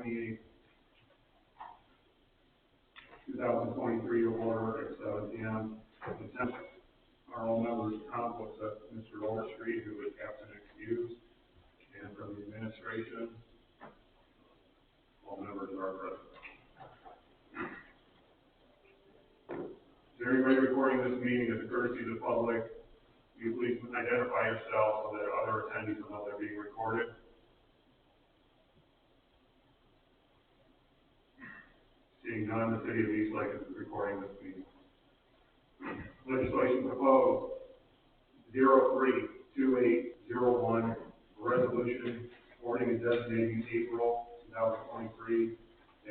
28th, 2023 to order at 7 p.m. Consent are all members' conflicts of Mr. Overstreet, who is absent excused, and from the administration, all members are present. Is there anybody recording this meeting as a courtesy to the public? Will you please identify yourself so that other attendees will know they're being recorded? Seeing none, the city of East Lake is recording this meeting. Legislation proposed 032801, resolution supporting and designating April 2023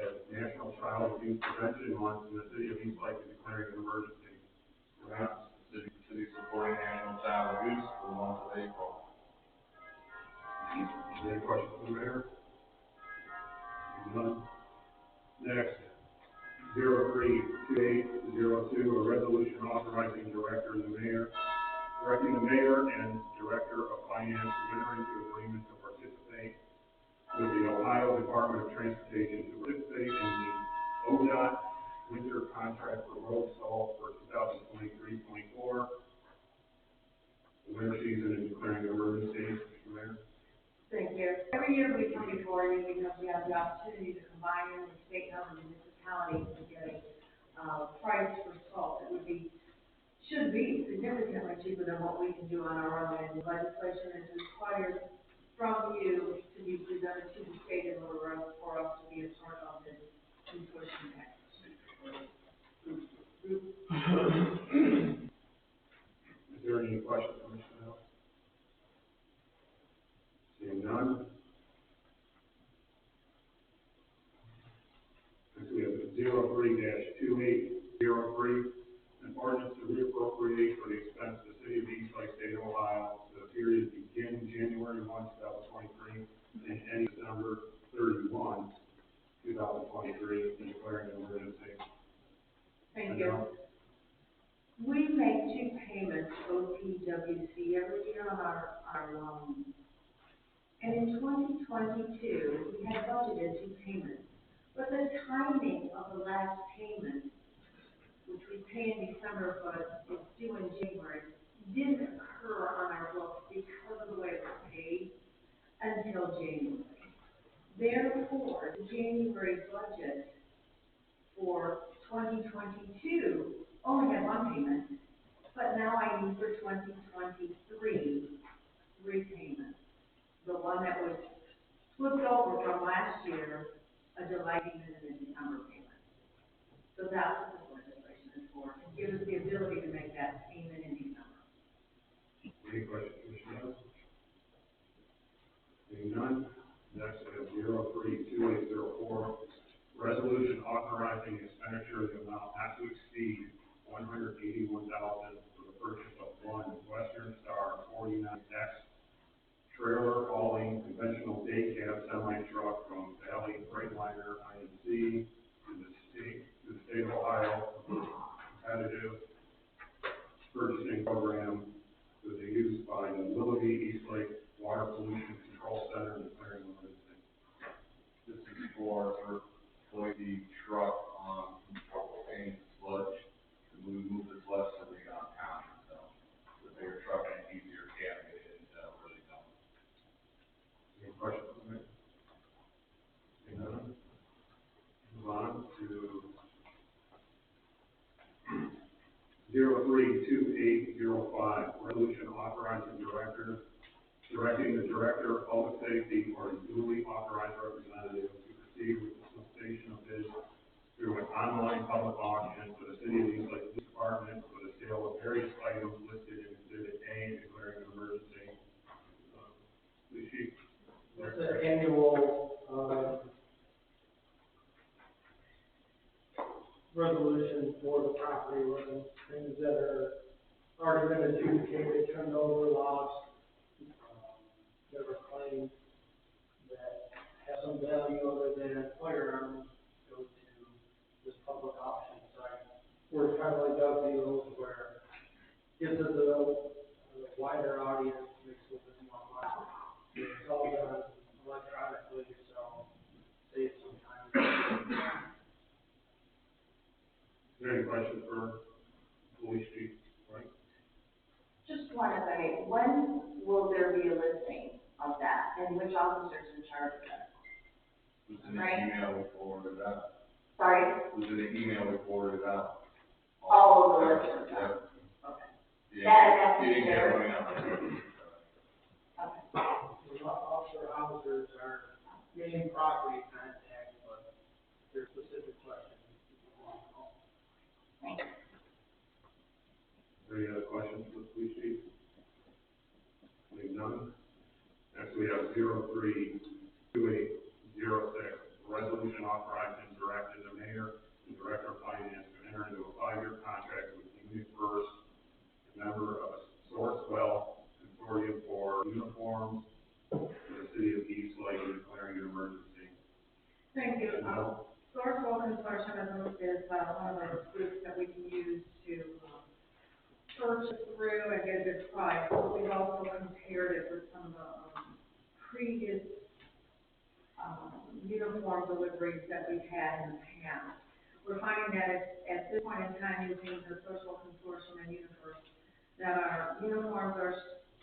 as National Child Abuse Prevention Month in the city of East Lake and declaring an emergency. Perhaps the city supporting national child abuse for the month of April. Any questions for the mayor? None. Next, 032802, a resolution authorizing directing the mayor and director of finance to enter into agreement to participate with the Ohio Department of Transportation to participate in the ODOT winter contract for road salt for 2023-24. The winter season and declaring an emergency. Mr. Mayor. Thank you. Every year we come before you because we have the opportunity to combine in with state and other municipalities to get a price for salt that should be significantly cheaper than what we can do on our own. And legislation is required from you to be presented to the state in order for us to be a part of this enforcement package. Is there any questions from Mr. Hill? Seeing none. Next we have 03-2803, an ordinance to reappropriate for the expense of the city of East Lake, state of Ohio, for the period beginning January 1, 2023, and ending December 31, 2023, and declaring an emergency. Thank you. We make two payments to OPWC every year on our loan. And in 2022, we had budgeted two payments. But the timing of the last payment, which we pay in December but is due in January, didn't occur on our books because of the way it was paid until January. Therefore, the January budget for 2022 only had one payment, but now I need for 2023 three payments. The one that was flipped over from last year, a July payment and a December payment. So that's what this legislation is for, to give us the ability to make that payment in December. Any questions, Commissioner? Seeing none. Next, we have 032804, resolution authorizing expenditure of the amount not to exceed $181,000 for the purchase of one Western Star 49X trailer hauling conventional day cab semi-truck from Valley Freightliner INC to the state of Ohio for competitive purchasing program with the use by the Willoughby East Lake Water Pollution Control Center and declaring an emergency. This is for the truck on propane sludge. And we move the sludge to the county. So the bigger truck and easier cab to get it really done. Any questions on it? Seeing none. Move on to 032805, resolution authorizing directing the director of public safety or a duly authorized representative to proceed with the solicitation of bids through an online public auction for the city of East Lake Police Department for the sale of various items listed in Exhibit A, declaring an emergency. Police chief. It's an annual resolution for the property when things that are already been adjudicated, turned over, lost, that were claimed that have some value other than firearms go to this public auction site, where it's kind of like dog deals, where it gives us a wider audience, makes it a little bit more money. It's all done electronically, so saves some questions for police chief, right? Just one, if I may, when will there be a listing of that, and which officer's in charge of that? It was in the Right. email we forwarded out. Sorry? It was in the email we forwarded out. All of the list of Yep. stuff? Okay. You That's didn't get fair. one out. Okay. Officers are main property contact, but there's specific questions. Thanks. Any other questions for the police chief? Seeing none. Next, we have 03-2806, resolution authorizing and directing the mayor and director of finance to enter into a 5-year contract with Community First, a member of Sourcewell Consortium for uniforms for the city of East Lake and declaring an emergency. Thank you. No. Sourcewell Consortium is one of those groups that we can use to purchase through and get a good price. But we've also compared it with some of the previous uniform deliveries that we've had in the past. We're finding that at this point in time, using the Sourcewell Consortium and UniFirst, that our uniforms, our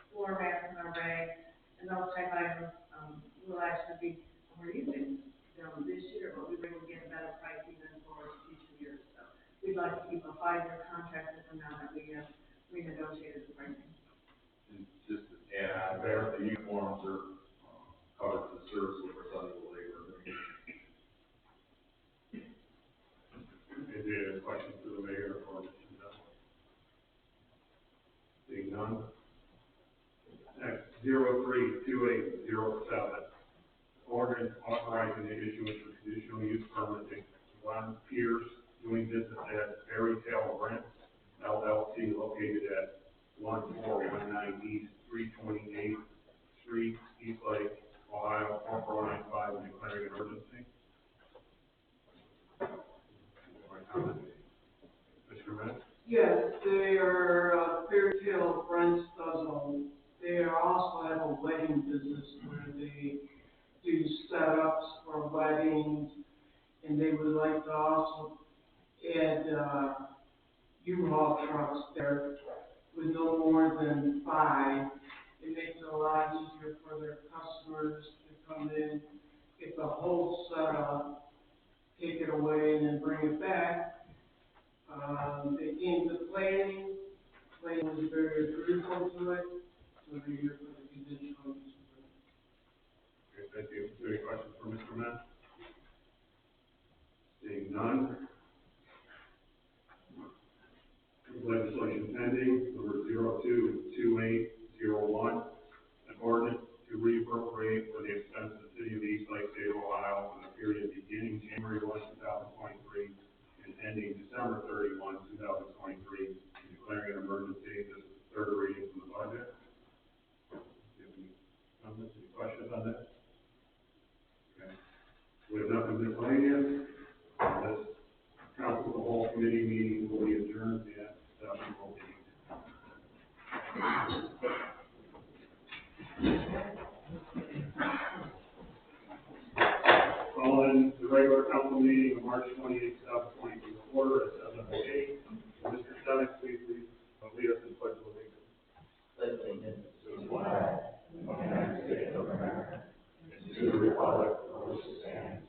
floor mats and our rags and those type items will actually be, we're using them this year, but we will get a better price even for future years. So we'd like to keep a 5-year contract with them now that we have renegotiated the pricing. And just to add on there, the uniforms are covered for the service workers under the labor agreement. Any other questions for the mayor or Mr. Dell? Seeing none. Next, 03-2807, ordinance authorizing the issuance of conditional use permit to Ron Pierce doing business at Fairy Tale Rents LLC located at 1419 East 328th Street, East Lake, Ohio 44995, and declaring an emergency. Mr. Matt? Yes, they are, Fairy Tale Rents does they also have a wedding business where they do setups for weddings, and they would like to also add, U-Haul trucks there with no more than 5. It makes it a lot easier for their customers to come in, get the whole setup, take it away, and then bring it back. They came to planning was very agreeable to it, so they're here for the conditional use. Okay, thank you. Any questions for Mr. Matt? Seeing none. Legislation pending, number 02-2801, an ordinance to reappropriate for the expense of the city of East Lake, state of Ohio, for the period beginning January 1, 2023, and ending December 31, 2023, and declaring an emergency. This is the third reading from the budget. Do you have any comments, any questions on that? Okay. We have nothing miscellaneous. This council, the whole committee meeting will be adjourned at 7:08. Calling the regular council meeting of March 28, 2022 order at 7:08. Mr. Senex, please lead us in the pledge of allegiance. Pledge allegiance to the flag of the United States of America and to the republic for which it stands,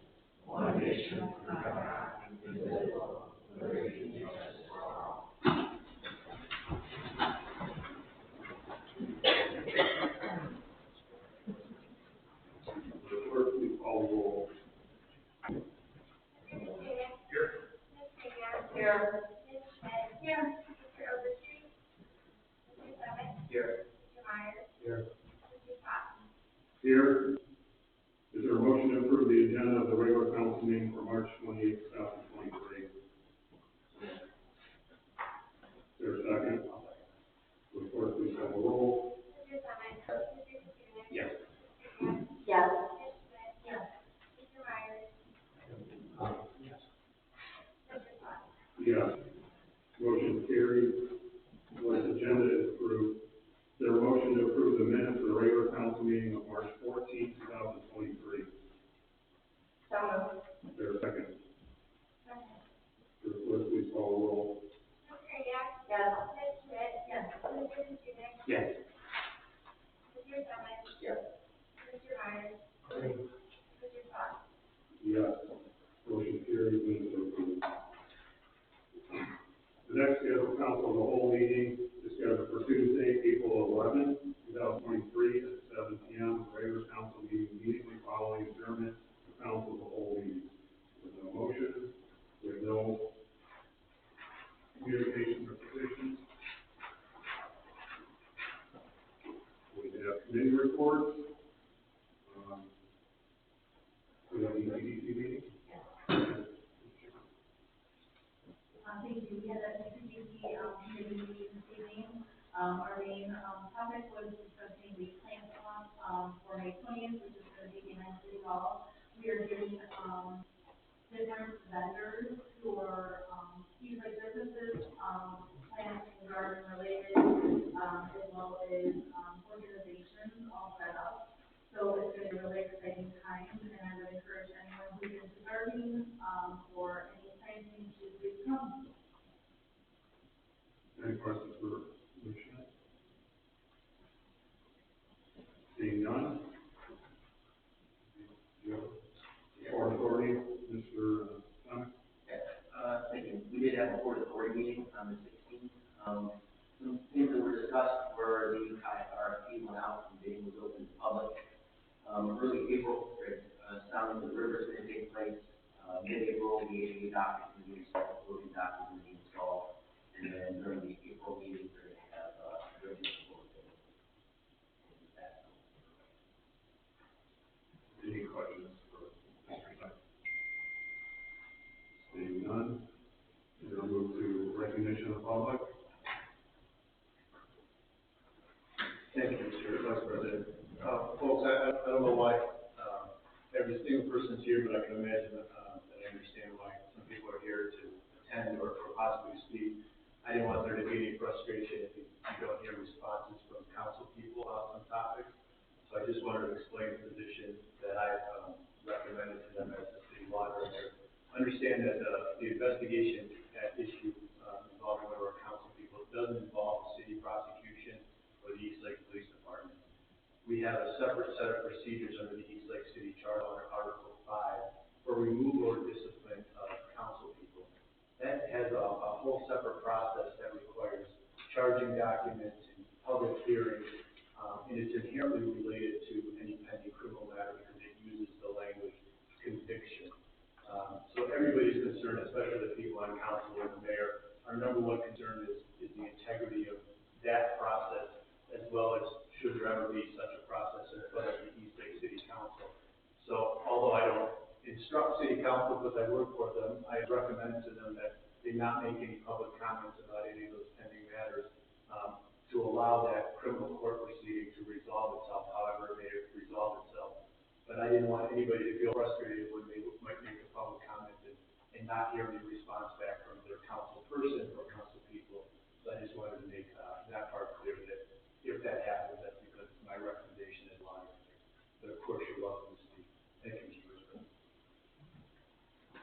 one nation under God, indivisible, with liberty and justice for all. The clerk, please call the roll. Here. Ms. Schmidt. Here. Mr. Overstreet. Mr. Summit. Here. Mr. Myers. Here. Mr. Patton. Here. Is there a motion to approve the agenda of the regular council meeting for March 28, 2023? Is there a second? Will the clerk please call the roll? Mr. Summit. Mr. Katrina. Yes. Yes. Ms. Schmidt. Yes. Mr. Myers. Yes. Mr. Patton. Yes. Motion carried. This agenda is approved. Is there a motion to approve the minutes of the regular council meeting of March 14, 2023? So moved. Is there a second? Second. Will the clerk please call the roll? Yes. Mr. Summit? Yes. Mr. Myers? Aye. Mr. Fox? Yes. Motion carries, minutes are approved. The next scheduled council of the whole meeting is scheduled for Tuesday, April 11, 2023, at 7 p.m. Regular council meeting immediately following adjournment of council of the whole meeting. With no motion, with no communication or petitions. We have committee reports. We have the EDC meeting. Thank you. We had a CPC committee meeting this evening. Our main topic was discussing the plan for May 20th, which is going to be behind City Hall. We are getting different vendors who are usually businesses, plants and garden related, as well as organizations all set up. So it's going to be a really exciting time, and I would encourage anyone who's into gardening or any planting to please come. Any questions for Lucia? Seeing none? Port Authority, Mr. Thomas? Thank you. We did have a Port Authority meeting on the 16th. Some things that were discussed were the RFP went out and bidding was open to the public. Early April, sounding the river is going to take place. Mid-April, the ADA dock is going to be installed, building dock is going to be installed. And then during the April meeting, we're going to have residential building. Any questions for Mr. Thomas? Seeing none, we'll move to recognition of public. Thank you, Mr. Vice President. Folks, I don't know why every single person's here, but I can imagine that I understand why some people are here to attend or possibly speak. I didn't want there to be any frustration if you don't hear responses from council people on some topics. So I just wanted to explain the position that I recommended to them as the city moderator. Understand that the investigation at issue involving one of our council people doesn't involve the city prosecution or the East Lake Police Department. We have a separate set of procedures under the East Lake City Charter under Article 5 for removal or discipline of council people. That has a whole separate process that requires charging documents and public hearings, and it's inherently related to any pending criminal matter because it uses the language conviction. So everybody's concerned, especially the people on council and the mayor, our number one concern is the integrity of that process, as well as should there ever be such a process in front of the East Lake City Council. So although I don't instruct city council because I work for them, I recommend to them that they not make any public comments about any of those pending matters, to allow that criminal court proceeding to resolve itself, however it may resolve itself. But I didn't want anybody to feel frustrated when they might make a public comment and not hear any response back from their council person or council people. So I just wanted to make that part clear that if that happens, that's because my recommendation is live. But of course, you're welcome to speak. Thank you, Mr. President.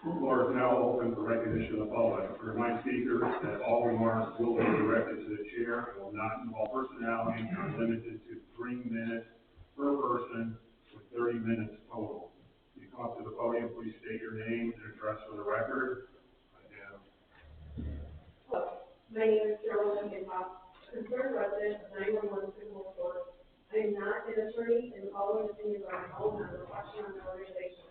The floor is now open for recognition of the public. Remind speakers that all remarks will be directed to the chair and will not involve personalities and are limited to 3 minutes per person with 30 minutes total. If you come up to the podium, please state your name and address for the record. Hello, my name is Carol Lincoln-Fox, a concerned resident of 911 Sycamore Court. I am not an attorney, and the following opinions are my own, not a reflection on the organization.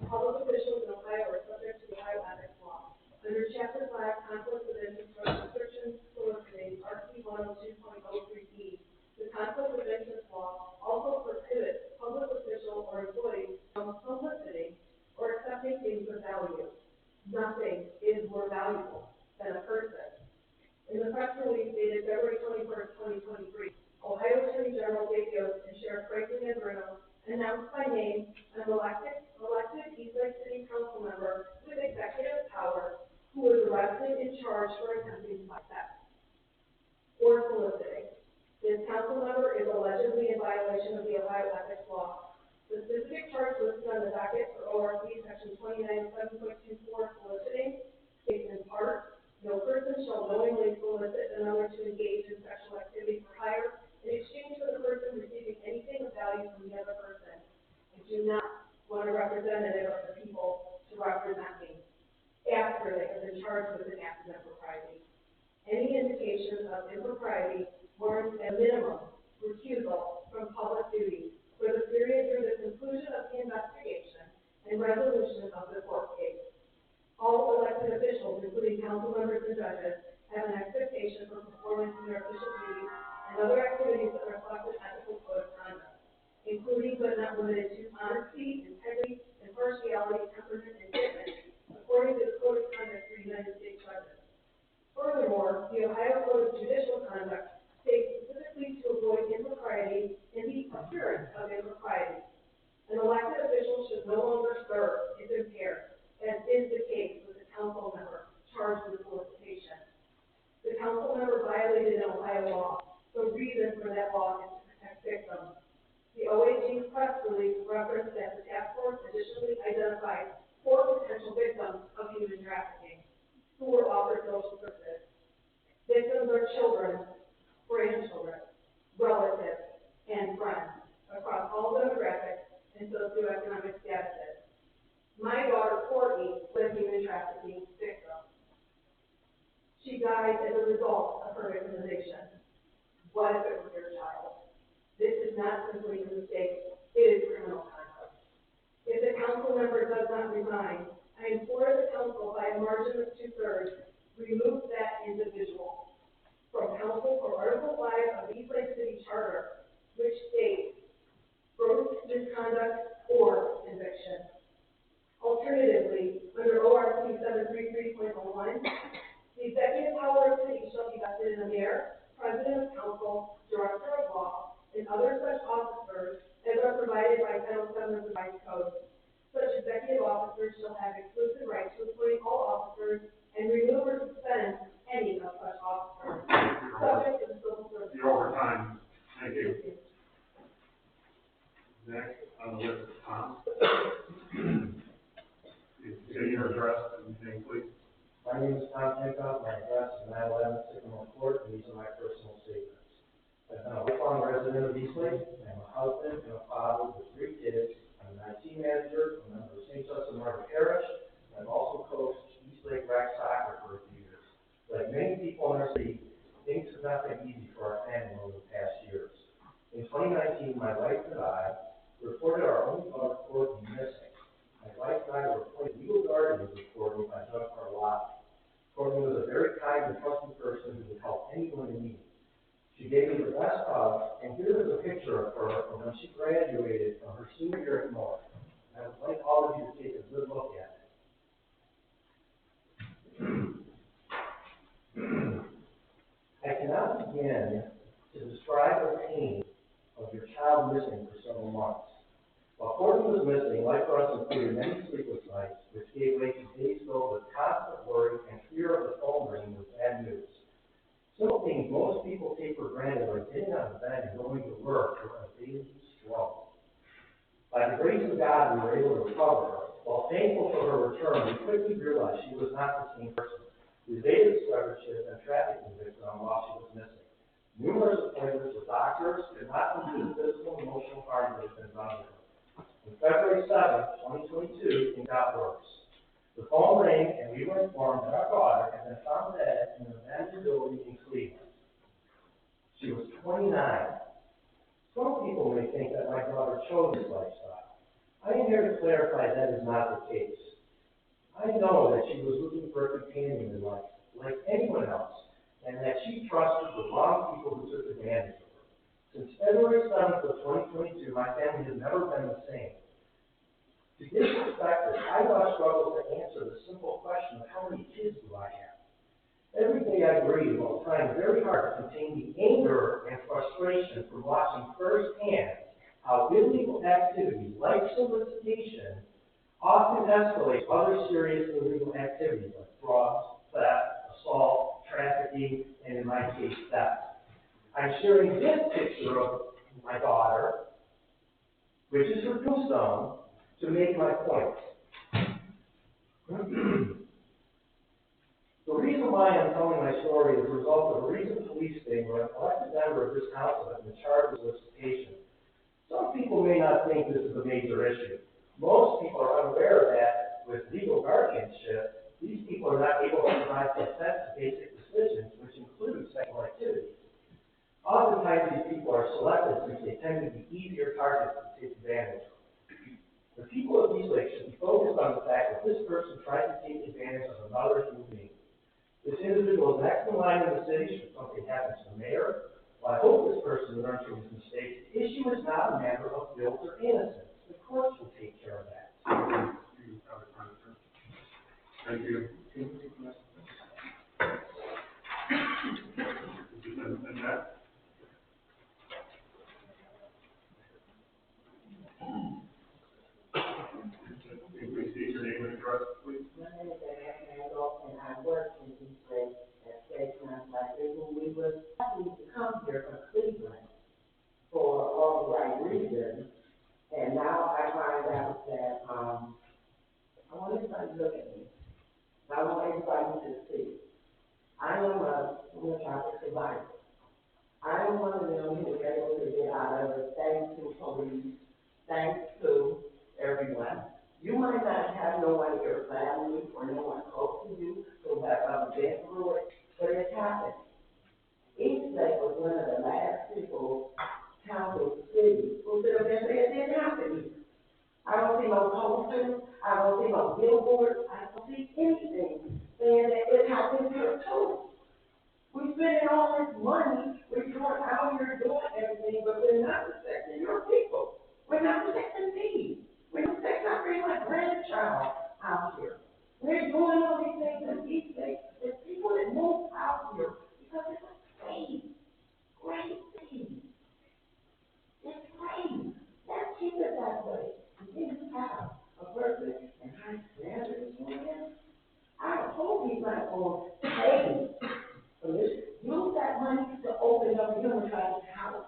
Public officials in Ohio are subject to the Ohio Ethics Law. Under Chapter 5, Conflict of Interest Restrictions Soliciting, RC 102.03e, the Conflict of Interest Law also prohibits public official or employees from soliciting or accepting things of value. Nothing is more valuable than a person. In the press release dated February 21st, 2023, Ohio Attorney General Dave Yost and Sheriff Franklin Bruno announced by name an elected East Lake City Council member with executive power who was arrested and charged for attempting to buy theft or soliciting. This council member is allegedly in violation of the Ohio Ethics Law. The specific charge listed on the docket for ORC Section 29.7.24 soliciting states in part, no person shall knowingly solicit another to engage in sexual activity for hire representative of the people to represent me after they have been charged with an act of impropriety. Any indication of impropriety warrants a minimum recusal from public duty for the period through the conclusion of the investigation and resolution of the court case. All elected officials, including council members and judges, have an expectation for performance in their official duties and other activities that reflect an ethical code of conduct, including but not limited to honesty, integrity, impartiality, temperament, and commitment, according to the Code of Conduct for United States judges. Furthermore, the Ohio Code of Judicial Conduct states specifically to avoid impropriety in the appearance of impropriety. An elected official should no longer serve if impaired, as is the case with the council member charged with solicitation. The council member violated an Ohio law. The reason for that law is to protect victims. The OAG's press release referenced that the task force additionally identified 4 potential victims of human trafficking who were offered social services. Victims are children, grandchildren, relatives, and friends across all demographics and socioeconomic statuses. My daughter, Courtney, was a human trafficking victim. She died as a result of her victimization. What if it was your child? This is not simply a mistake, it is criminal conduct. If the council member does not resign, I implore the council by a margin of 2/3, remove that individual from council for Article 5 of the East Lake City Charter, which states gross misconduct or conviction. Alternatively, under ORC 733.01, the executive power of the city shall be vested in the mayor, president of council, director of law, and other such officers as are provided by Title 7 of the Vice Code. Such executive officers shall have exclusive right to appoint all officers and remove or suspend any of such officers, subject to the civil service. You're over time. Thank you. Next on the list is Tom. Say your address and name, please. My name is Tom Tinkoff. My address is 911 Sycamore Court, and these are my personal statements. I've been a lifelong resident of Eastlake. I'm a husband and a father with 3 kids. I'm an IT manager, a member of St. Joseph Margaret Parish. I've also coached Eastlake Rec Soccer for a few years. Like many people in our city, things have not been easy for our family over the past years. In 2019, my wife and I reported our only daughter, Courtney, missing. My wife and I were appointed legal guardians of Courtney by Judge Carlotti. Courtney was a very kind and trusting person who would help anyone in need. She gave me the best hug, and here is a picture of her from when she graduated from her senior year at North. I would like all of you to take a good look at it. I cannot begin to describe the pain of your child missing for several months. While Courtney was missing, life for us included many sleepless nights, which gave way to days filled with constant worry and fear of the phone ringing with bad news. Simple things most people take for granted, like getting out of bed and going to work, were a daily struggle. By the grace of God, we were able to recover her. While thankful for her return, we quickly realized she was not the same person. We later discovered she had been trafficking victim while she was missing. Numerous appointments with doctors could not undo the physical and emotional harm that had been done to her. On February 7, 2022, things got worse. The phone rang, and we were informed that our daughter had been found dead in an abandoned building in Cleveland. She was 29. Some people may think that my daughter chose this lifestyle. I am here to clarify that is not the case. I know that she was looking for a companion in life, like anyone else, and that she trusted the wrong people who took advantage of her. Since February 7th of 2022, my family has never been the same. To give perspective, I now struggle to answer the simple question of how many kids do I have. Every day I grieve while trying very hard to contain the anger and frustration from watching firsthand how illegal activities like solicitation often escalate other serious illegal activities like drugs, theft, assault, trafficking, and in my case, theft. I'm sharing this picture of my daughter, which is her tombstone, to make my point. The reason why I'm telling my story is a result of a recent police sting where an elected member of this council has been charged with solicitation. Some people may not think this is a major issue. Most people are unaware of that with legal guardianship. These people are not able to provide consent to basic decisions, which include sexual activities. Oftentimes, these people are selected since they tend to be easier targets to take advantage of. The people of East Lake should be focused on the fact that this person tried to take advantage of another human being. This individual is next in line in the city should something happen to the mayor. Well, I hope this person learns from his mistakes. The issue is not a matter of guilt or innocence. The courts will take care of that. Thank you. And that? Please state your name and address, please. My name is Annette Randolph, and I work in East Lake at State Contractors, and we were happy to come here from Cleveland for all the right reasons. And now I find out that, I want everybody to look at me. I want everybody to see. I am a traffic survivor. I am one of them who was able to get out of it thanks to police, thanks to everyone. You might not have no one in your family or no one close to you who have been through it, but it happened. East Lake was one of the last people, towns or cities, who could have been there. It didn't happen here. I don't see no posters. I don't see no billboards. I don't see anything saying that it happened here too. We're spending all this money. We're doing out here doing everything, but we're not protecting your people. We're not protecting me. We're not protecting my grandchild out here. We're doing all these things in East Lake. There's people that move out here because it's a great thing. It's great. Let's keep it that way. We didn't have a person in high standards doing it. I hope he's not going to pay for this. Use that money to open up a human traffic house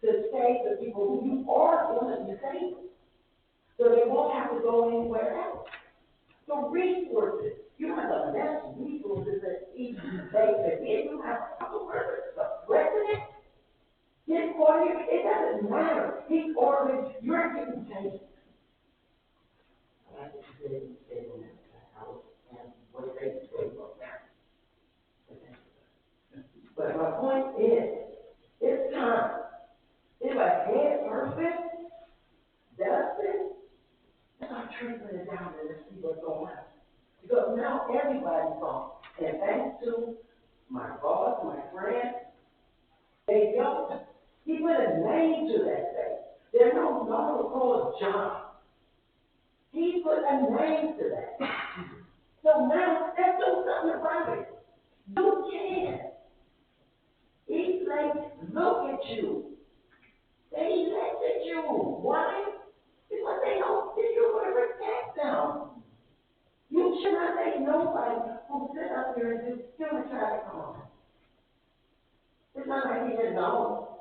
to save the people who you are going to save, so they won't have to go anywhere else. So resources, you have the best resources that East Lake, if you have a couple workers, the president, his order, it doesn't matter. His order, you're getting paid. I just didn't stay in that house and what they say about that. But my point is, it's time. If a head person does this, start trickling it down and let's see what's going on. Because now everybody's gone. And thanks to my boss, my friend, they don't. He put a name to that thing. There's no longer called John. He put a name to that. So now, let's do something about it. You can. East Lake, look at you. They elected you. Why? Because they know that you're going to protect them. You should not make nobody who sit up here and do human traffic on. It's not like he didn't know.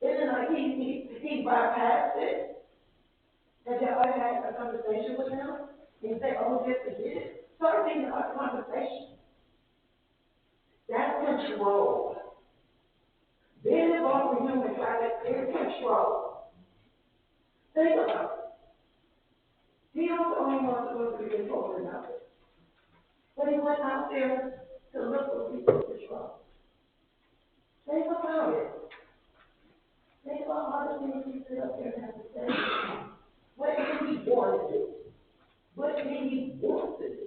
It's not like he bypassed it. Have you ever had a conversation with him? And you say, oh, yes, he did. Start thinking about the conversation. That's control. Being involved in human traffic is control. Think about it. He was the only one supposed to be controlling nothing. But he went out there to look for people to control. Think about it. Think about all the things he sit up there and have to say. What did he want to do? What did he want to do?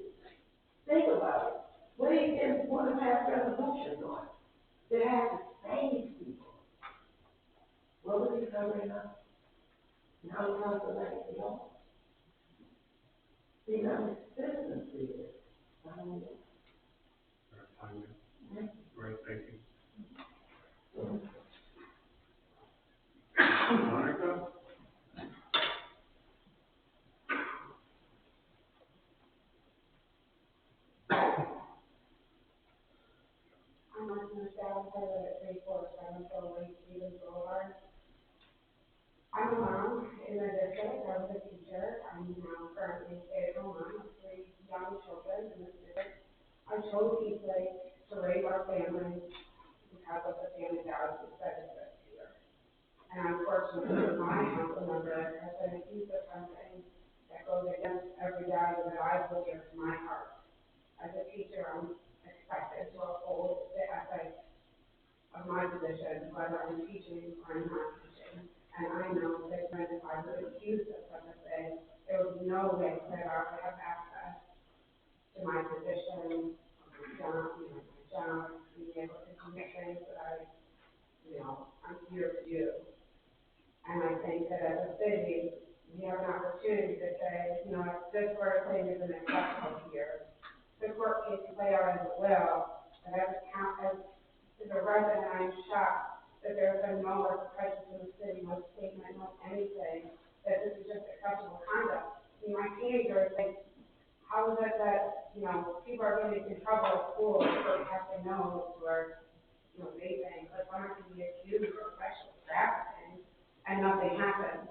Think about it. What did he want to pass resolutions on? That has to save people. What was he covering up? Now he comes to let it go. See, now his citizens see it. Great, thank you. Monica? I'm Martin Michelle, Taylor at 347 West Stevens Boulevard. I'm a mom in the district. I was a teacher. I'm now currently a stay-at-home mom of 3 young children in the district. I chose East Lake to raise our family because of the family values that exist here. And unfortunately, my council member has been accused of something value that I put into my heart. As a teacher, I'm expected to uphold the ethics of my position, whether I'm teaching or I'm not teaching. And I know that if I were accused of such a thing, there would be no way that I would have access to my position, my job, being able to do the things that I'm here to do. And I think that as a city, we have an opportunity to say, if this sort of thing isn't acceptable here, the court case play out as it will, but as a resident, I'm shocked that there's been no repercussions in the city, no statement, no anything, that this is just acceptable conduct. My teenagers think, how is it that, people are getting in trouble at school for passing notes or, vaping, but why aren't they accused of sexual trafficking and nothing happens?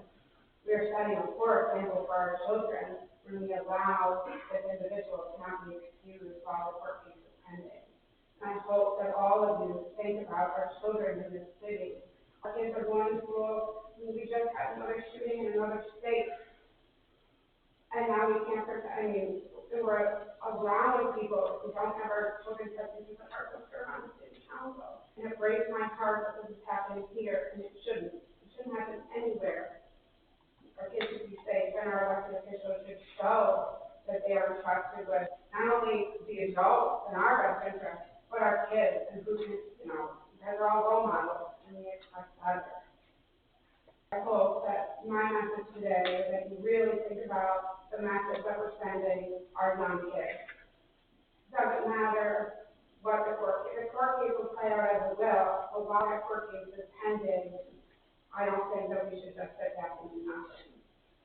We are setting a poor example for our children when we allow this individual to not be excused while the court case is pending. And I hope that all of you think about our children in this city. Our kids are going to school. We just had another shooting in another state. And now we can't protect, we're allowing people who don't have our children tested to put our sister on the city council. And it breaks my heart that this is happening here, and it shouldn't. It shouldn't happen anywhere. Our kids should be safe, and our elected officials should show that they are trusted with not only the adults in our best interest, but our kids, and who can, because they're all role models, and we expect better. I hope that my message today is that you really think about the message that we're sending our young kids. It doesn't matter what the court case will play out as it will, but while the court case is pending, I don't think that we should just sit back and do nothing.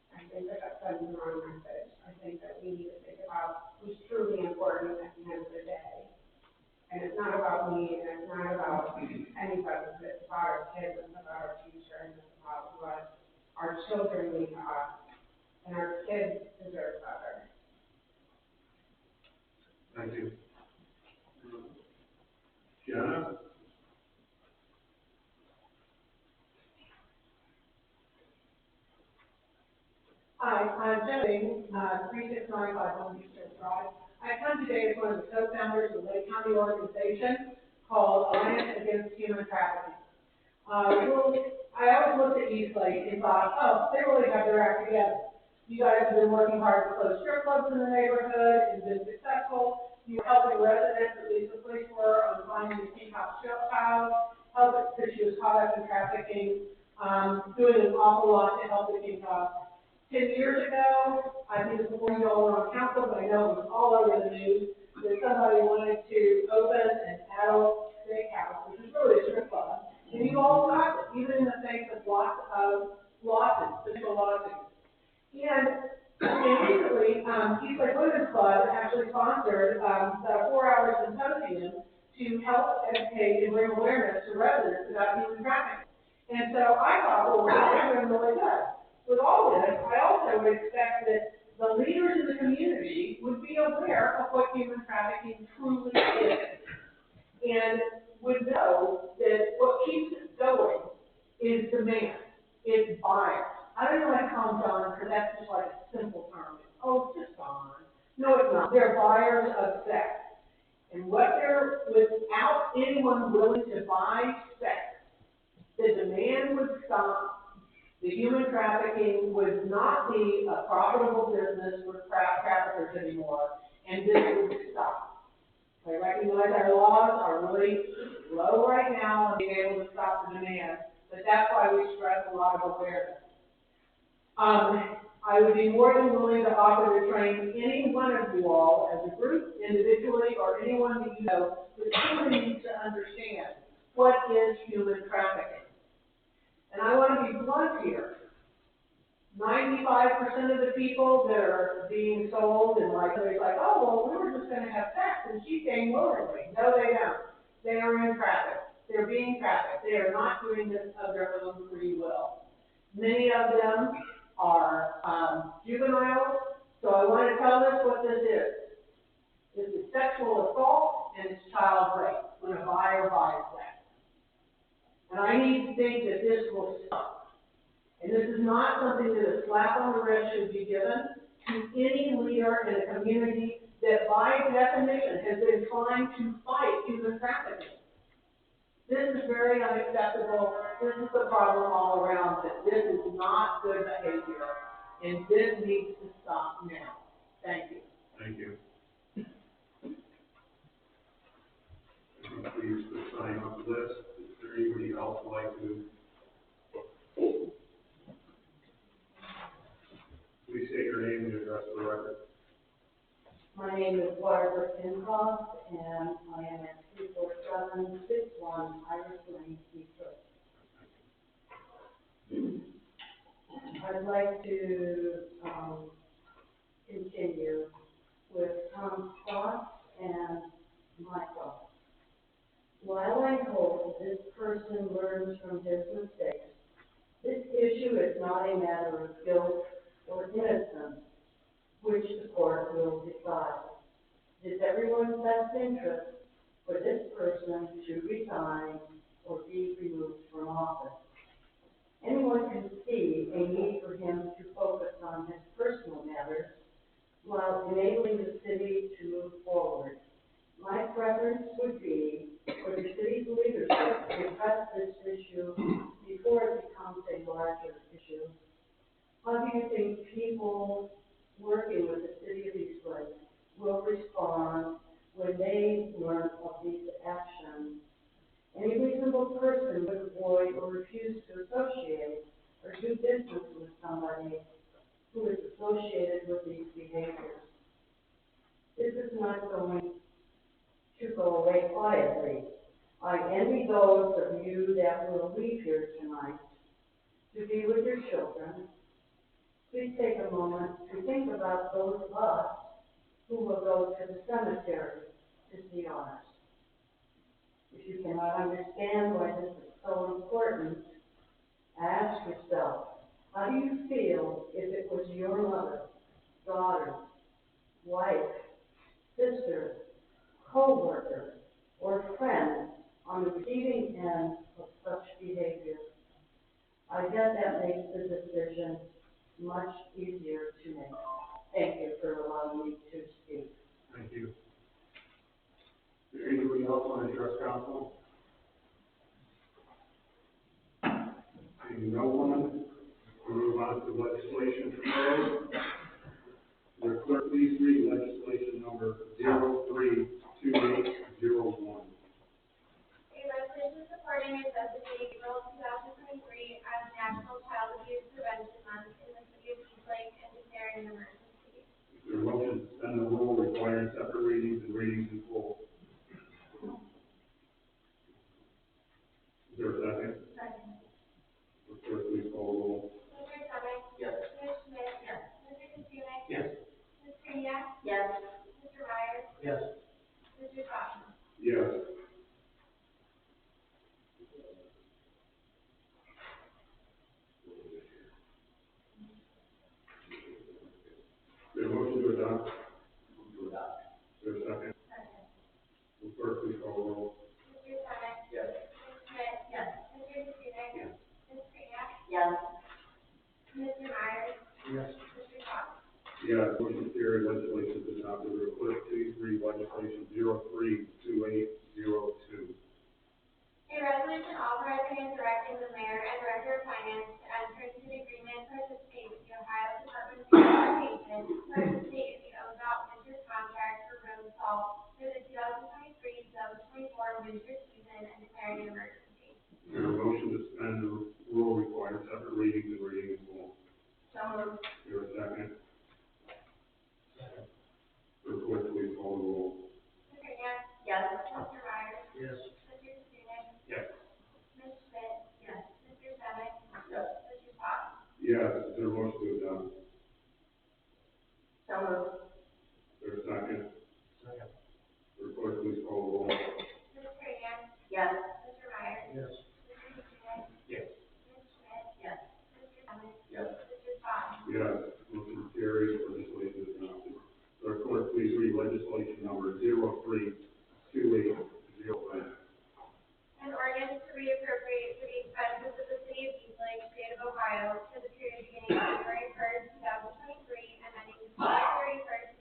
I think that that's sending the wrong message. I think that we need to think about who's truly important at the end of the day. And it's not about me, and it's not about anybody. It's about our kids, it's about our future, and it's about what our children need to us. And our kids deserve better. Thank you. Jenna? Hi, I'm Jenna Bing, 3695 Long Beach Drive. I come today as one of the co-founders of the Lake County organization called Alliance Against Human Trafficking. I always looked at East Lake and thought, oh, they really have their act together. You guys have been working hard to close strip clubs in the neighborhood and been successful. You're helping residents, at least the police were, on finding the King House child, helping because she was caught up in trafficking, doing an awful lot to help the King House. 10 years ago, I think it was before you all were on council, but I know it was all over the news, that somebody wanted to open an adult steakhouse, which is really a strip club, and you all stopped it, even in the face of lots of lawsuits, potential lawsuits. And recently, East Lake Women's Club actually sponsored a 4-hour symposium to help educate and bring awareness to residents about human trafficking. And so I thought, well, we're doing really good. With all this, I also would expect that the leaders in the community would be aware of what human trafficking truly is and would know that what keeps it going is demand, it's buyers. I don't know why I call them John, because that's just like a simple term. Oh, it's just John. No, it's not. They're buyers of sex. And without anyone willing to buy sex, the demand would stop. The human trafficking would not be a profitable business for traffickers anymore, and this would stop. I recognize our laws are really low right now on being able to stop the demand, but that's why we stress a lot of awareness. I would be more than willing to offer to train any one of you all as a group, individually, or anyone that you know who truly needs to understand what is human trafficking. And I want to be blunt here. 95% of the people that are being sold and they're like, oh, well, we were just going to have sex and she came willingly. No, they don't. They are in traffic. They're being trafficked. They are not doing this of their own free will. Many of them are juveniles. So I want to tell us what this is. This is sexual assault and it's child rape when a buyer buys sex. And I need to think that this will stop. And this is not something that a slap on the wrist should be given to any leader here in a community that by definition has been trying to fight human trafficking. This is very unacceptable. This is the problem all around, that this is not good behavior, and this needs to stop now. Thank you. Thank you. Please sign up the list. Is there anybody else who'd like to? Please state your name and address for the record. My name is Barbara Pincoff, and I am at 24761 Iris Lane, Detroit. I'd like to continue with Tom's thoughts and my thoughts. While I hope this person learns from his mistakes, this issue is not a matter of guilt or innocence, which the court will decide. It is everyone's best interest for this person to resign or be removed from office. Anyone can see a need for him to focus on his personal matters while enabling the city to move forward. My preference would be for the city's leadership to address this issue before it becomes a larger issue. How do you think people working with the city of Eastlake will respond when they learn of these actions? Any reasonable person would avoid or refuse to associate or do business with somebody who is associated with these behaviors. This is not going to go away quietly. I envy those of you that will leave here tonight to be with your children. Please take a moment to think about those of us who will go to the cemetery to see ours. If you cannot understand why this is so important, ask yourself, how do you feel if it was your mother, daughter, wife, sister, co-worker, or friend on the receiving end of such behavior? I bet that makes the decision much easier to make. Thank you for allowing me to speak. Thank you. Is there anybody else want to address council? Seeing no one, we'll move on to legislation proposed. Will clerk please read legislation number 032801. A resolution supporting and designating April 2023 as National Child Abuse Prevention Month in the city of Eastlake and declaring an emergency. Is there a motion to suspend the rule requiring separate readings and readings in full? Is there a second? Second. Will clerk please call the roll? Mr. Summick? Yes. Ms. Schmidt? Yes. Mr. Katsounis? Yes. Ms. Kreniak? Yes. Mr. Myers? Yes. Mr. Sutton? Yes. Is there a motion to adopt? To adopt. Is there a second? Second. Will clerk please call the roll? Mr. Summick? Yes. Ms. Schmidt? Yes. Mr. Katsounis? Yes. Ms. Kreniak? Yes. Mr. Myers? Yes. Mr. Sutton? Yes, motion carried, legislation is adopted. Will clerk please read legislation 032802. A resolution authorizing and directing the mayor and director of finance to enter into an agreement to participate with the Ohio Department of Transportation to participate in the ODOT winter contract for road salt for the 2023-2024 winter season and declaring an emergency. Is there a motion to suspend the rule requiring separate readings and reading in full? So moved. Is there a second? Will clerk please call the roll? Ms. Kreniak? Yes. Mr. Myers? Yes. Mr. Katsounis? Yes. Ms. Schmidt? Yes. Mr. Summick? Yes. Mr. Sutton? Yes, is there a motion to adopt? So moved. Is there a second? Second. Will clerk please call the roll? Ms. Kreniak? Yes. Mr. Myers? Yes. Mr. Katsounis? Yes. Ms. Schmidt? Yes. Mr. Summick? Yes. Mr. Sutton? Yes, motion carried, legislation is adopted. Will clerk please read legislation number 032805. An ordinance to reappropriate for the expenses of the city of Eastlake, state of Ohio, for the period beginning January 1st, 2023, and ending July 31st,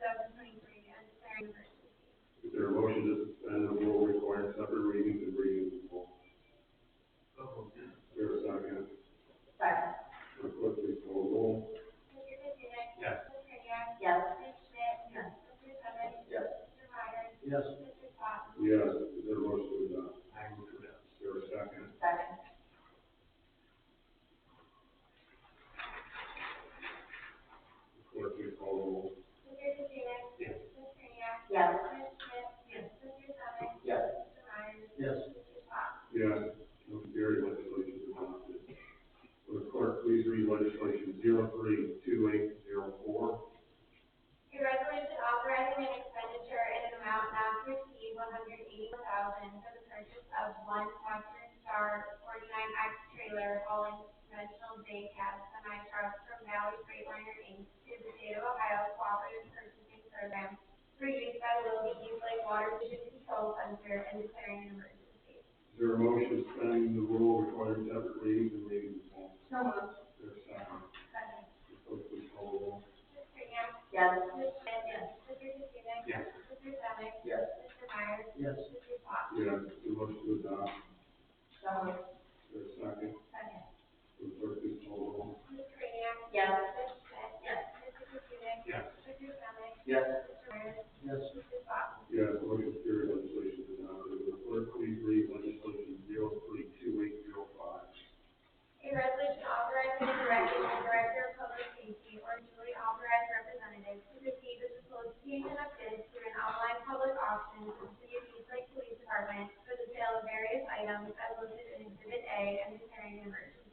Yes. Mr. Swap? Yes. Is there a motion to adopt? I move to adopt. Is there a second? Second. Clerk, please call the roll. Mr. Katrina? Yes. Ms. Kreniak? Yes. Ms. Schmidt? Yes. Mr. Summers? Yes. Mr. Myers? Yes. Mr. Swap? Yes. Motion carried, legislation is adopted. Will the clerk please read legislation 032804? A resolution authorizing an expenditure in an amount not to exceed $181,000 for the purchase of one Western Star 49X trailer hauling conventional day cab semi-truck from Valley Freightliner Inc. to the State of Ohio Cooperative Purchasing Program for use by the Willoughby East Lake Water Pollution Control Center and declaring an emergency. Is there a motion suspending the rule requiring separate readings and reading the full? So moved. Is there a second? Second. Clerk, please call the roll. Ms. Kreniak? Yes. Ms. Schmidt? Yes. Mr. Katrina? Yes. Mr. Summers? Yes. Mr. Myers? Yes. Mr. Swap? Yes. Is there a motion to adopt? So moved. Is there a second? Second. Will the clerk please call the roll? Ms. Kreniak? Yes. Ms. Schmidt? Yes. Mr. Katrina? Yes. Mr. Summers? Yes. Mr. Myers? Yes. Mr. Swap? Yes. Motion carried, legislation is adopted. Will the clerk please read legislation 032805? A resolution authorizing and directing the Director of Public Safety or duly authorized representative to proceed with the solicitation of bids through an online public auction for the City of East Lake Police Department for the sale of various items as listed in Exhibit A and declaring an emergency.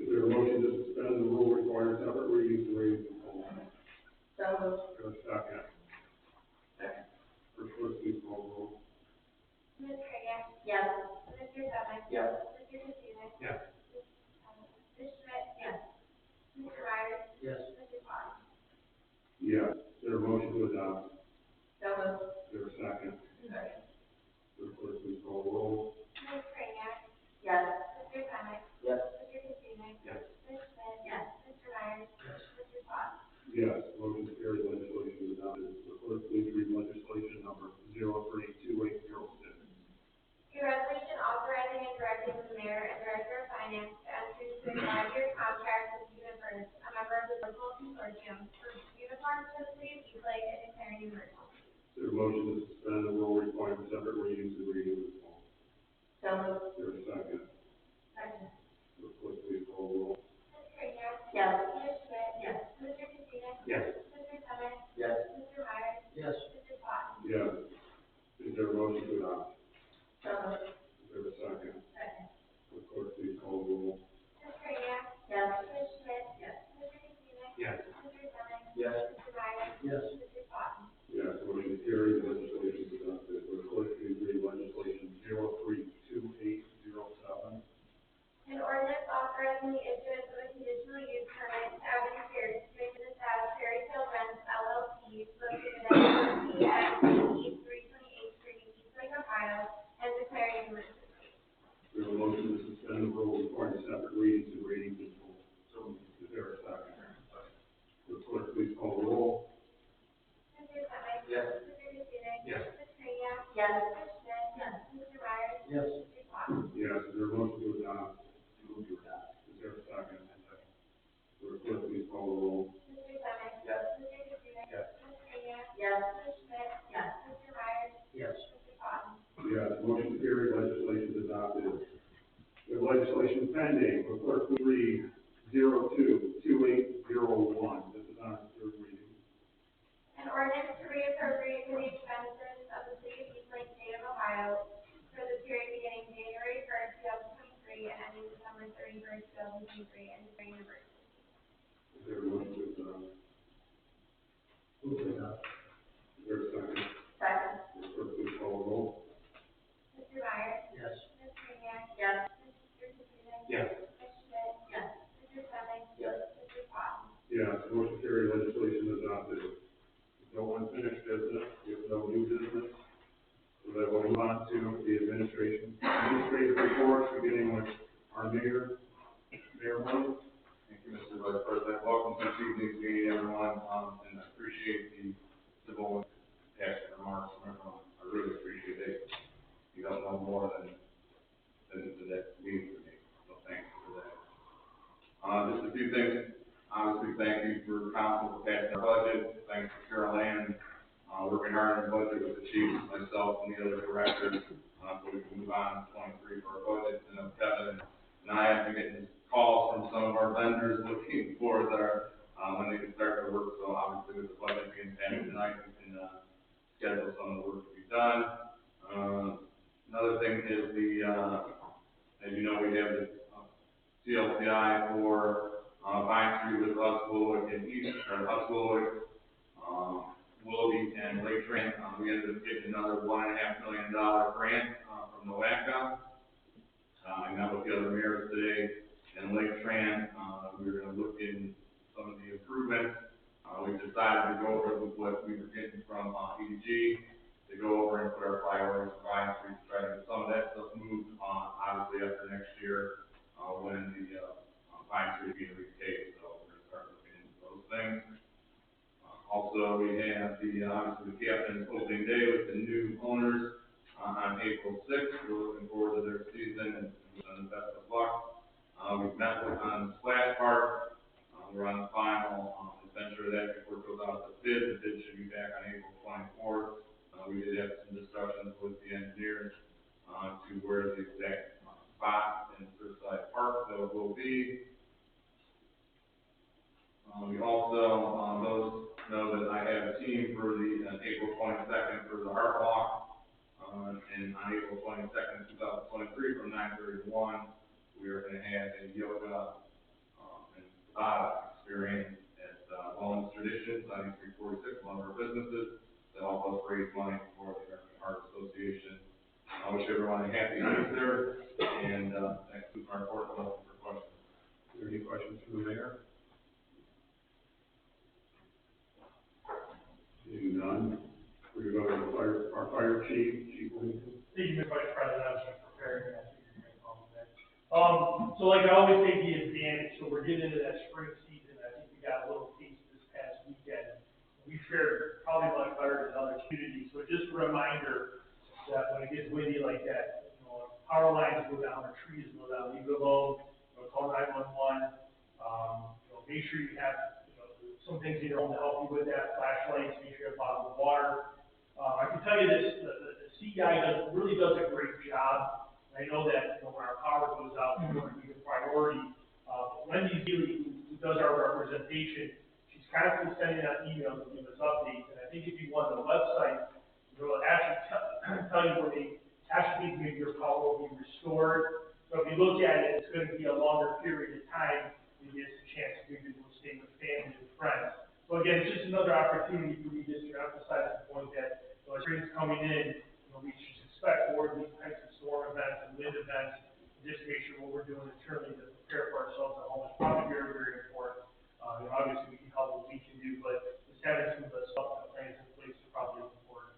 Is there a motion to suspend the rule requiring separate readings and reading the full? So moved. Is there a second? Second. Clerk, please call the roll. Ms. Kreniak? Yes. Mr. Summers? Yes. Mr. Katrina? Yes. Ms. Schmidt? Yes. Mr. Myers? Yes. Mr. Swap? Yes. Is there a motion to adopt? So moved. Is there a second? Second. Clerk, please call the roll. Ms. Kreniak? Yes. Mr. Summers? Yes. Mr. Katrina? Yes. Ms. Schmidt? Yes. Mr. Myers? Yes. Mr. Swap? Yes. Motion carried, legislation is adopted. Will the clerk please read legislation number 032806? A resolution authorizing and directing the mayor and director of finance to enter into a 5-year contract with UniFirst, a member of the local consortium, for uniforms for the city of East Lake and declaring an emergency. Is there a motion to suspend the rule requiring separate readings and reading the full? So moved. Is there a second? Second. Clerk, please call the roll. Ms. Kreniak? Yes. Ms. Schmidt? Yes. Mr. Katrina? Yes. Mr. Summers? Yes. Mr. Myers? Yes. Mr. Swap? Yes. Is there a motion to adopt? So moved. Is there a second? Second. Clerk, please call the roll. Ms. Kreniak? Yes. Ms. Schmidt? Yes. Mr. Katrina? Yes. Mr. Summers? Yes. Mr. Myers? Yes. Mr. Swap? Yes. Motion carried, legislation is adopted. Will the clerk please read legislation 032807? An ordinance authorizing the issuance of a conditional use permit to Avenue Pierce to establish Fairy Tale Rents LLC located at 14 East 328th Street, East Lake, Ohio, and declaring an emergency. We have a motion to suspend the rule requiring separate readings and readings in full. So is there a second? Will the clerk please call the roll? Mr. Summers? Yes. Mr. Katrina? Yes. Ms. Kreniak? Yes. Ms. Schmidt? Yes. Mr. Myers? Yes. Mr. Swap? Yes. Is there a motion to adopt? Move to adopt. Is there a second? Will the clerk please call the roll? Mr. Summers? Yes. Mr. Katrina? Yes. Ms. Kreniak? Yes. Ms. Schmidt? Yes. Mr. Myers? Yes. Mr. Swap? Yes. Motion carried, legislation is adopted. We have legislation pending. Will the clerk please read 022801? This is on its third reading. An ordinance to reappropriate for the expenses of the city of East Lake, state of Ohio, for the period beginning January 1st, 2023, and ending December 31st, 2023, and declaring an emergency. Is there a motion to adopt? Move to adopt. Is there a second? Second. Will the clerk please call the roll? Mr. Myers? Yes. Ms. Kreniak? Yes. Mr. Katrina? Yes. Ms. Schmidt? Yes. Mr. Summers? Yes. Mr. Swap? Yes. Motion carried, legislation is adopted. No unfinished business, we have no new business. So that we'll move on to the administrative reports, beginning with our mayor, Mayor Moore. Thank you, Mr. Vice President. Welcome to this evening's meeting, everyone, and I appreciate the civil and passionate remarks from everyone. I really appreciate it. You don't know more than that means to me, so thank you for that. Just a few things. Obviously, thank you for council for passing our budget. Thanks to Carol Ann, working hard on the budget with the chief, myself, and the other directors, so we can move on to 23 for our budget. And Kevin and I have been getting calls from some of our vendors looking for their, when they can start their work. So obviously with the budget being passed tonight, we can schedule some of the work to be done. Another thing is as you know, we have the CLCI for Vine Street with Husqvarna and East, or Husqvarna, Willoughby and Lake Trent. We ended up getting another $1.5 million grant from NOACA. I met with the other mayors today in Lake Trent. We were going to look in some of the improvements. We decided to go over with what we were getting from EDG, to go over and put our priorities on Vine Street, to try to get some of that stuff moved on, obviously after next year, when the Vine Street being repaid. So we're going to start looking into those things. Also, we have obviously the Captain's opening day with the new owners on April 6th. We're looking forward to their season and wish them the best of luck. We've met on the Splash Park. We're on the final adventure of that before it goes out to bid. The bid should be back on April 24th. We did have some discussions with the engineers to where the exact spot in Surfside Park that will be. We also, those know that I have a team for the April 22nd for the Art Walk, and on April 22nd, 2023, from 9:30 to 1, we are going to have a yoga and spa experience at Wellness Traditions on East 346, one of our businesses, to help us raise money for the American Heart Association. I wish everyone a happy Easter, and that concludes my report. For questions. Are there any questions from the mayor? Seeing none, we go to our fire chief, Chief Lincoln. Thank you, Mr. Vice President. I was just preparing that. So like I always say, the advantage. So we're getting into that spring season. I think we got a little taste this past weekend. We fared probably much better than other communities. So just a reminder that when it gets windy like that, power lines go down or trees go down, leave it alone. Call 911. Make sure you have some things in your home to help you with that. Flashlights. Make sure you have bottled water. I can tell you this: the CEI really does a great job. I know that when our power goes out, we want to give priority. Wendy Healy, who does our representation, she's constantly sending out emails to give us updates. And I think if you go on the website, it'll actually tell you when they actually think maybe your power will be restored. So if you look at it, it's going to be a longer period of time. Maybe it's a chance to maybe go stay with family and friends. So again, it's just another opportunity for me just to emphasize the point that as spring's coming in, we should expect more of these types of storm events and wind events. Just make sure what we're doing internally to prepare for ourselves at home is probably very, very important. Obviously, we can help what we can do, but just having some of the stuff and plans in place is probably important.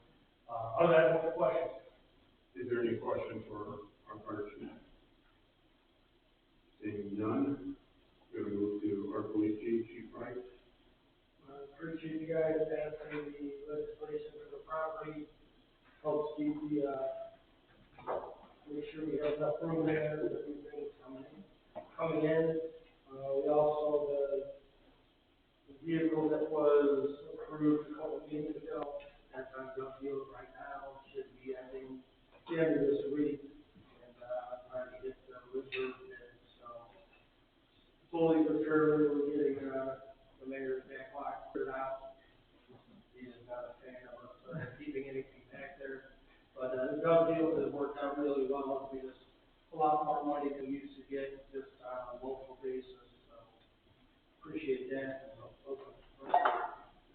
Other than that, any questions? Is there any question for our fire chief? Seeing none, we're going to move to our police chief, Chief Wright. Appreciate you guys passing the legislation for the property. Helps keep the, make sure we have enough room there, the new things coming in. We also, the vehicle that was approved a couple of meetings ago, that's on the field right now, should be ending the end of this week. And, trying to get the reserve bid, so. Fully for sure, we're getting, the mayor's backlog cleared out. He is not a fan of us keeping anything back there. But the drug deal has worked out really well. I mean, it's a lot more money than we used to get just on a local basis. So appreciate that.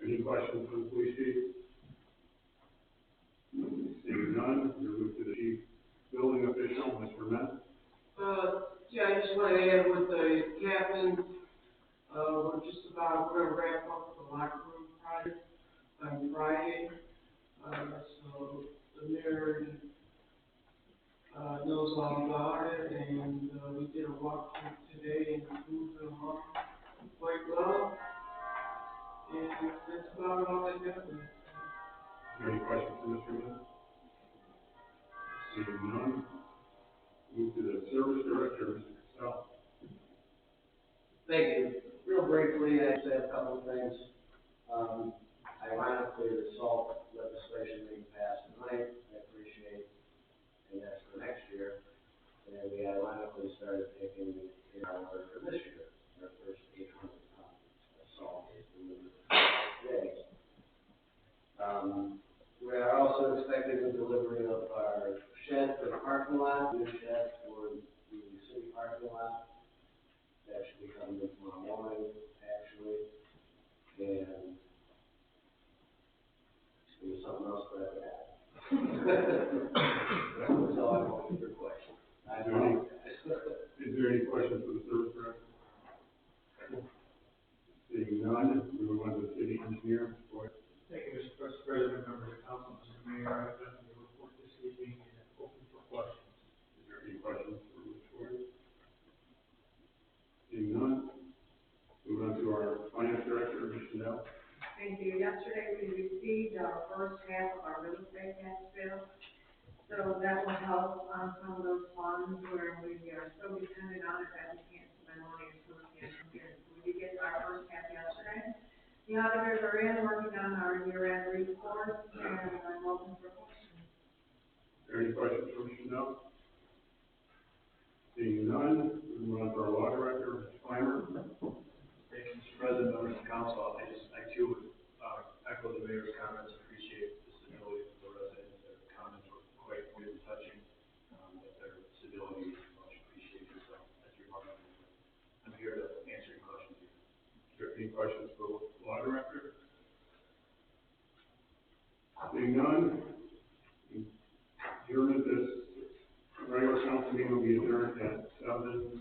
Any questions from the police chief? Seeing none, we'll move to the chief building official, Mr. Met. Yeah, I just want to add with the captain, we're just about going to wrap up the locker room project on Friday. So the mayor knows all about it, and we did a walkthrough today and moved them up quite well. And that's about all I got. Any questions for Mr. Met? Seeing none, move to the service director, Mr. Cassell. Thank you. Real briefly, I just have a couple of things. Ironically, the SALT legislation being passed tonight, I appreciate, and that's for next year. And we ironically started taking in our order for this year, our first 800 tons of salt is delivered today. We are also expecting the delivery of our shed for the parking lot, new shed for the city parking lot. That should be coming in tomorrow morning, actually. And there's something else that I would add. That's all I want for your question. Is there any questions for the service director? Seeing none, we move on to the city engineer. Go ahead. Thank you, Mr. Vice President, members of council, Mr. Mayor, I have nothing to report this evening and open for questions. Is there any questions for Mr. Ward? Seeing none, move on to our finance director, Ms. Chanel. Thank you. Yesterday, we received our first half of our real estate tax bill. So that will help on some of those funds where we are so dependent on it that we can't spend money until we can. We did get our first half yesterday. The auditors are in working on our year-end report, and I'm open for questions. Are there any questions for Ms. Chanel? Seeing none, we move on to our law director, Mr. Clymer. Thank you, Mr. President, members of council. I too would echo the mayor's comments, appreciate the civility of the residents. Their comments were quite touching, but their civility is much appreciated, so that's remarkable. I'm here to answer your questions. Is there any questions for law director? Seeing none, adjournment, this regular council meeting will be adjourned at 7:48.